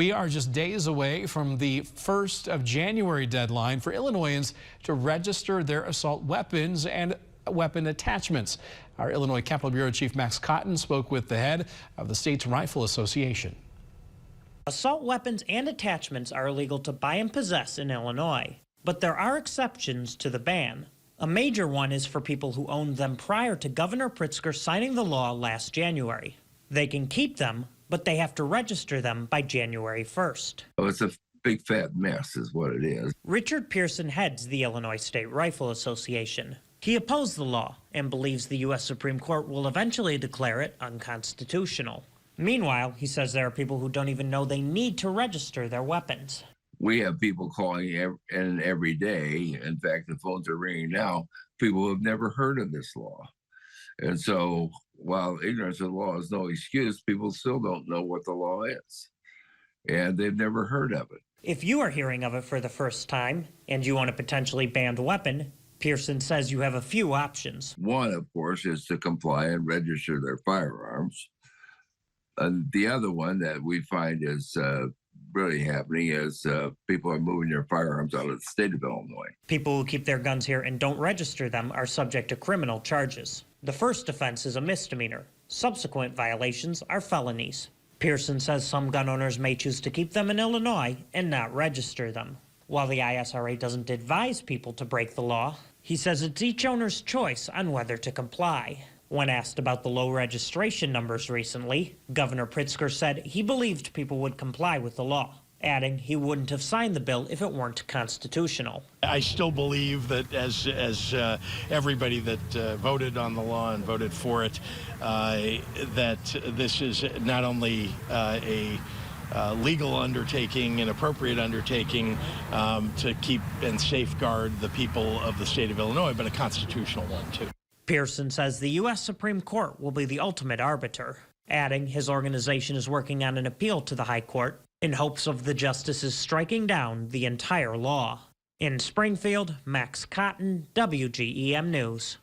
We are just days away from the 1st of January deadline for Illinoisans to register their assault weapons and weapon attachments. Our Illinois Capitol Bureau Chief Max Cotton spoke with the head of the state's Rifle Association. Assault weapons and attachments are illegal to buy and possess in Illinois, but there are exceptions to the ban. A major one is for people who owned them prior to Governor Pritzker signing the law last January. They can keep them, but they have to register them by January 1st. Oh, it's a big fat mess is what it is. Richard Pearson heads the Illinois State Rifle Association. He opposed the law and believes the U.S. Supreme Court will eventually declare it unconstitutional. Meanwhile, he says there are people who don't even know they need to register their weapons. We have people calling in every day. In fact, the phones are ringing now. People who have never heard of this law. And so while ignorance of the law is no excuse, people still don't know what the law is. And they've never heard of it. If you are hearing of it for the first time and you own a potentially banned weapon, Pearson says you have a few options. One, of course, is to comply and register their firearms. And the other one that we find is really happening is people are moving their firearms out of the state of Illinois. People who keep their guns here and don't register them are subject to criminal charges. The first offense is a misdemeanor. Subsequent violations are felonies. Pearson says some gun owners may choose to keep them in Illinois and not register them. While the ISRA doesn't advise people to break the law, he says it's each owner's choice on whether to comply. When asked about the low registration numbers recently, Governor Pritzker said he believed people would comply with the law, adding he wouldn't have signed the bill if it weren't constitutional. I still believe that as everybody that voted on the law and voted for it, that this is not only a legal undertaking, an appropriate undertaking to keep and safeguard the people of the state of Illinois, but a constitutional one too. Pearson says the U.S. Supreme Court will be the ultimate arbiter, adding his organization is working on an appeal to the High Court in hopes of the justices striking down the entire law. In Springfield, Max Cotton, WGEM News.